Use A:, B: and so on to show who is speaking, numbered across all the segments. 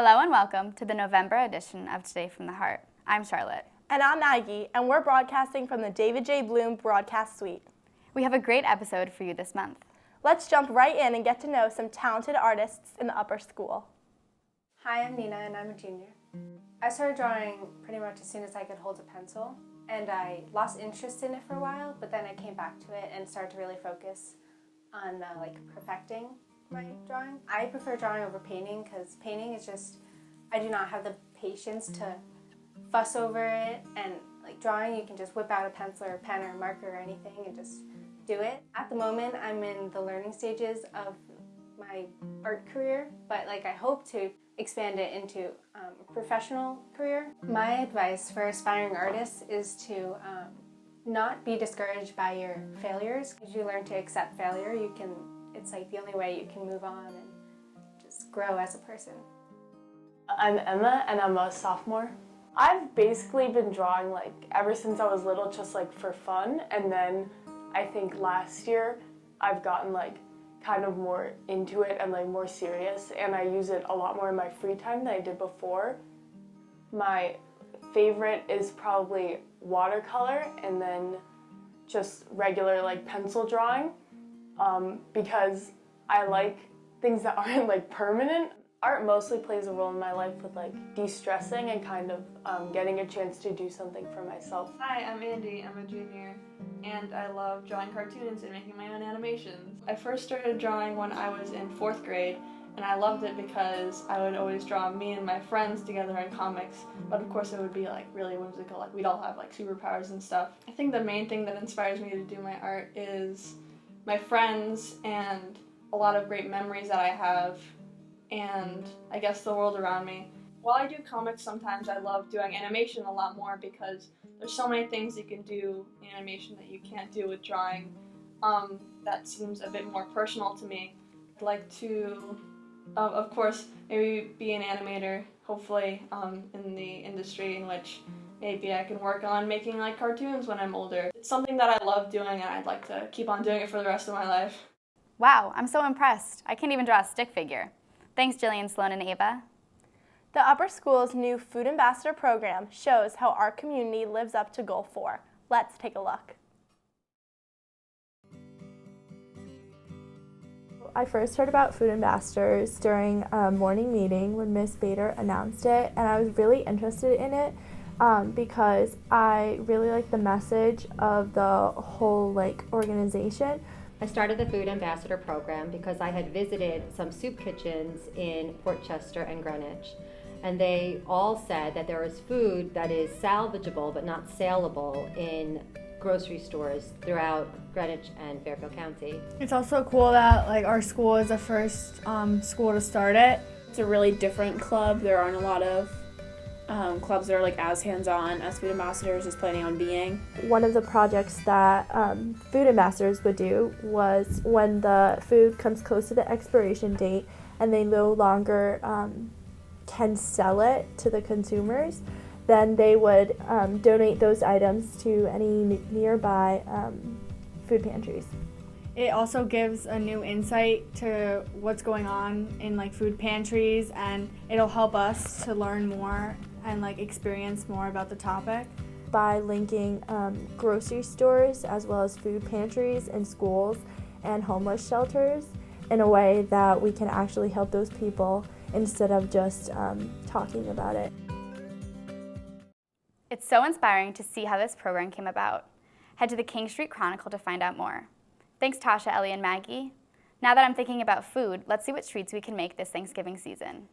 A: Hello and welcome to the November edition of Today from the Heart. I'm Charlotte.
B: And I'm Maggie, and we're broadcasting from the David J. Bloom Broadcast Suite.
A: We have a great episode for you this month.
B: Let's jump right in and get to know some talented artists in the upper school.
C: Hi, I'm Nina, and I'm a junior. I started drawing pretty much as soon as I could hold a pencil, and I lost interest in it for a while, but then I came back to it and started to really focus on perfecting my drawing. I prefer drawing over painting because painting is just, I do not have the patience to fuss over it, and drawing you can just whip out a pencil or a pen or a marker or anything and just do it. At the moment I'm in the learning stages of my art career, but I hope to expand it into a professional career. My advice for aspiring artists is to not be discouraged by your failures. As you learn to accept failure, it's the only way you can move on and just grow as a person.
D: I'm Emma and I'm a sophomore. I've basically been drawing ever since I was little, just for fun, and then I think last year I've gotten kind of more into it and more serious, and I use it a lot more in my free time than I did before. My favorite is probably watercolor and then just regular pencil drawing. Because I like things that aren't permanent. Art mostly plays a role in my life with de-stressing and kind of getting a chance to do something for myself.
E: Hi, I'm Andy, I'm a junior, and I love drawing cartoons and making my own animations. I first started drawing when I was in 4th grade, and I loved it because I would always draw me and my friends together in comics, but of course it would be really whimsical, we'd all have superpowers and stuff. I think the main thing that inspires me to do my art is my friends and a lot of great memories that I have, and I guess the world around me. While I do comics sometimes, I love doing animation a lot more because there's so many things you can do in animation that you can't do with drawing. That seems a bit more personal to me. I'd like to, of course, maybe be an animator, hopefully in the industry in which maybe I can work on making cartoons when I'm older. It's something that I love doing, and I'd like to keep on doing it for the rest of my life.
A: Wow, I'm so impressed. I can't even draw a stick figure. Thanks, Jillian, Sloan, and Ava.
B: The upper school's new Food Ambassador program shows how our community lives up to Goal 4. Let's take a look. I first heard about Food Ambassadors during a morning meeting when Miss Bader announced it, and I was really interested in it because I really like the message of the whole organization.
F: I started the Food Ambassador program because I had visited some soup kitchens in Port Chester and Greenwich, and they all said that there is food that is salvageable but not saleable in grocery stores throughout Greenwich and Fairfield County.
G: It's also cool that our school is the first school to start it.
H: It's a really different club. There aren't a lot of clubs that are as hands-on as Food Ambassadors is planning on being.
B: One of the projects that Food Ambassadors would do was when the food comes close to the expiration date and they no longer can sell it to the consumers, then they would donate those items to any nearby food pantries.
G: It also gives a new insight to what's going on in food pantries, and it'll help us to learn more and experience more about the topic.
B: By linking grocery stores as well as food pantries in schools and homeless shelters in a way that we can actually help those people instead of just talking about it.
A: It's so inspiring to see how this program came about. Head to the King Street Chronicle to find out more. Thanks, Tasha, Ellie, and Maggie. Now that I'm thinking about food, let's see what treats we can make this Thanksgiving season.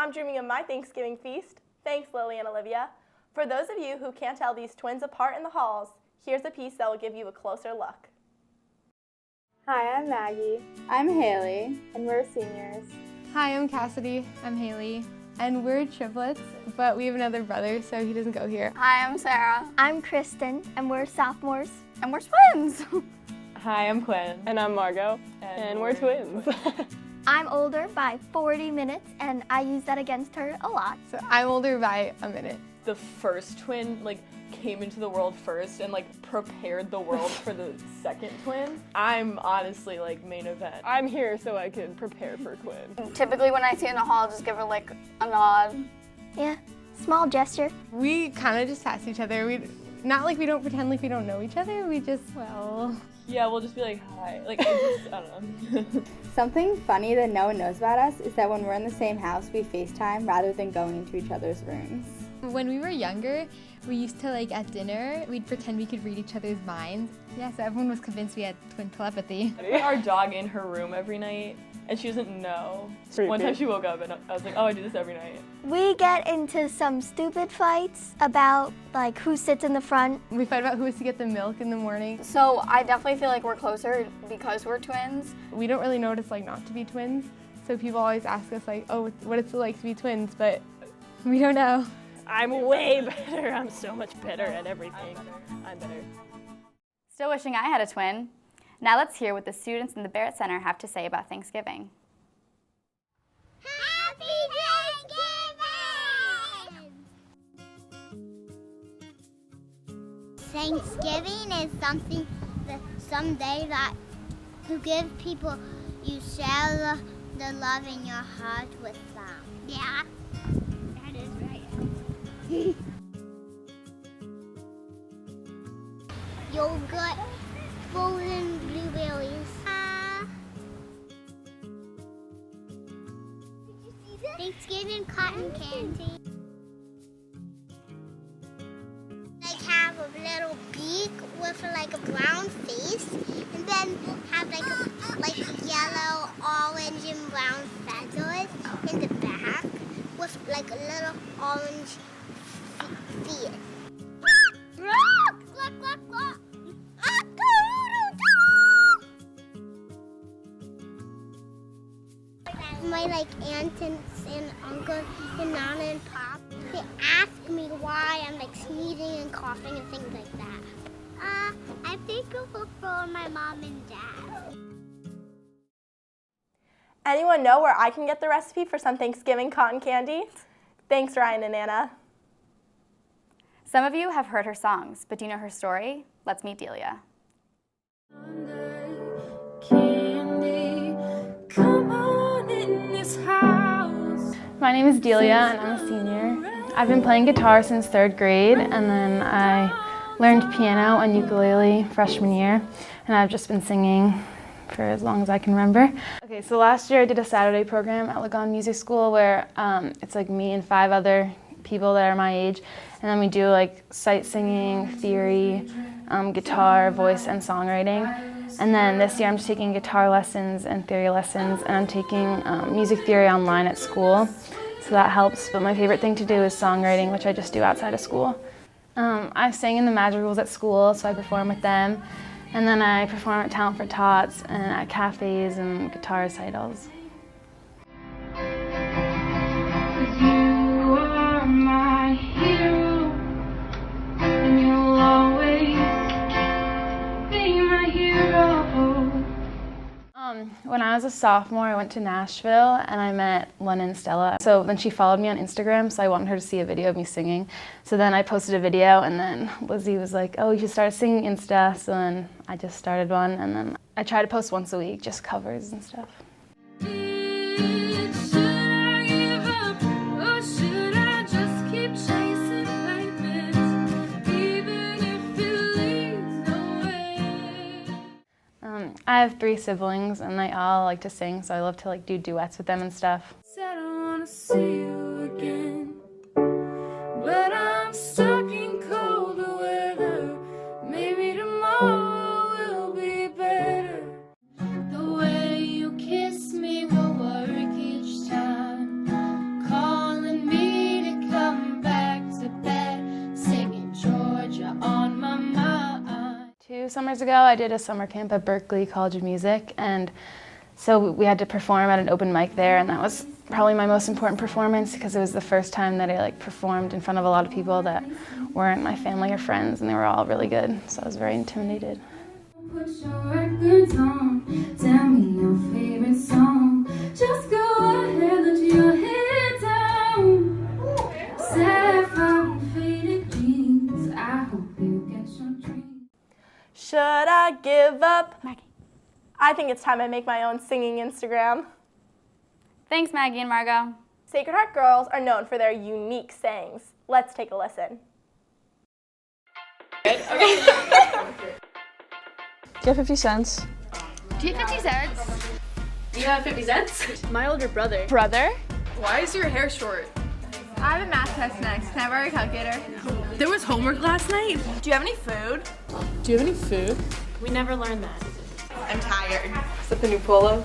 I: I'm dreaming of my Thanksgiving feast. Thanks, Lily and Olivia. For those of you who can't tell these twins apart in the halls, here's a piece that will give you a closer look.
B: Hi, I'm Maggie.
J: I'm Haley.
B: And we're seniors.
K: Hi, I'm Cassidy. I'm Haley. And we're triplets, but we have another brother, so he doesn't go here.
L: Hi, I'm Sarah.
M: I'm Kristen, and we're sophomores.
L: And we're twins.
D: Hi, I'm Quinn. And I'm Margot. And we're twins.
M: I'm older by 40 minutes, and I use that against her a lot.
K: So I'm older by a minute.
D: The first twin, came into the world first and, prepared the world for the second twin. I'm honestly, main event. I'm here so I can prepare for Quinn.
L: Typically when I see her in the hall, I'll just give her, a nod.
M: Yeah, small gesture.
K: We kind of just pass each other. We don't pretend like we don't know each other. We just,
D: Yeah, we'll just be hi. I don't know.
J: Something funny that no one knows about us is that when we're in the same house, we FaceTime rather than going into each other's rooms.
K: When we were younger, we used to, at dinner, we'd pretend we could read each other's minds. Yeah, so everyone was convinced we had twin telepathy.
D: I put our dog in her room every night, and she doesn't know. One time she woke up, and I was like, oh, I do this every night.
M: We get into some stupid fights about, who sits in the front.
K: We fight about who is to get the milk in the morning.
L: So I definitely feel like we're closer because we're twins.
K: We don't really know what it's like not to be twins, so people always ask us, oh, what it's like to be twins, but we don't know.
D: I'm way better. I'm so much better at everything. I'm better.
A: Still wishing I had a twin. Now let's hear what the students in the Barrett Center have to say about Thanksgiving.
N: Happy Thanksgiving! Thanksgiving is someday that you give people, you share the love in your heart with them. Yeah, that is right. Yogurt, frozen blueberries. Thanksgiving cotton candy. Have a little beak with a brown face, and then have a yellow, orange, and brown feathers in the back with a little orange feet. My aunts and uncles and Nana and Pop, they ask me why I'm sneezing and coughing and things like that. I'm thankful for my mom and dad.
I: Anyone know where I can get the recipe for some Thanksgiving cotton candy? Thanks, Ryan and Anna.
A: Some of you have heard her songs, but do you know her story? Let's meet Delia.
O: My name is Delia and I'm a senior. I've been playing guitar since 3rd grade, and then I learned piano and ukulele freshman year, and I've just been singing for as long as I can remember. Okay, so last year I did a Saturday program at Lagon Music School where it's me and 5 other people that are my age, and then we do sight singing, theory, guitar, voice, and songwriting. And then this year I'm just taking guitar lessons and theory lessons, and I'm taking music theory online at school, so that helps. But my favorite thing to do is songwriting, which I just do outside of school. I sing in the madrigals at school, so I perform with them. And then I perform at Talent for Tots and at cafes and guitar recitals. You are my hero, and you'll always be my hero. When I was a sophomore, I went to Nashville and I met Lena and Stella. So then she followed me on Instagram, so I wanted her to see a video of me singing. So then I posted a video, and then Lizzie was like, oh, you should start singing Insta. So then I just started one, and then I try to post once a week, just covers and stuff. I have 3 siblings, and they all like to sing, so I love to do duets with them and stuff. Said I wanna see you again, but I'm stuck in colder weather. Maybe tomorrow will be better. The way you kiss me will work each time. Call summers ago, I did a summer camp at Berklee College of Music, and so we had to perform at an open mic there, and that was probably my most important performance because it was the first time that I performed in front of a lot of people that weren't my family or friends, and they were all really good, so I was very intimidated.
P: Put your records on, tell me your favorite song. Just go ahead, let your head down. Sapphire faded jeans, I hope you get your dreams.
I: Should I give up?
A: Maggie.
I: I think it's time I make my own singing Instagram.
A: Thanks, Maggie and Margot.
I: Sacred Heart girls are known for their unique sayings. Let's take a listen.
Q: Do you have 50 cents?
L: Do you have 50 cents?
E: You have 50 cents?
Q: My older brother.
I: Brother?
E: Why is your hair short?
L: I have a math test next. Can I borrow your calculator?
Q: There was homework last night.
I: Do you have any food?
Q: Do you have any food?
E: We never learned that.
I: I'm tired.
E: Is that the new polo?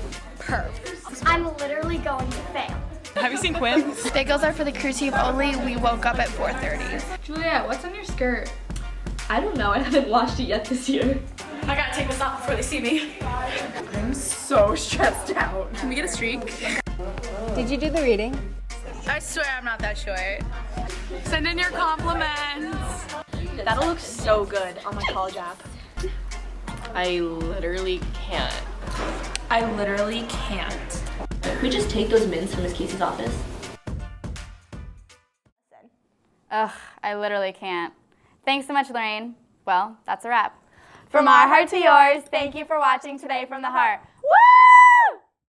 M: I'm literally going to fail.
Q: Have you seen Quinn?
G: Bagels are for the crew team only. We woke up at 4:30.
E: Julia, what's on your skirt?
Q: I don't know. I haven't washed it yet this year.
H: I gotta take this off before they see me. I'm so stressed out. Can we get a streak?
J: Did you do the reading?
H: I swear I'm not that short. Send in your compliments. That'll look so good on my college app.
Q: I literally can't.
H: I literally can't.
Q: Can we just take those mints from Miss Casey's office?
A: Ugh, I literally can't. Thanks so much, Lorraine. Well, that's a wrap.
I: From our heart to yours, thank you for watching Today from the Heart. Woo!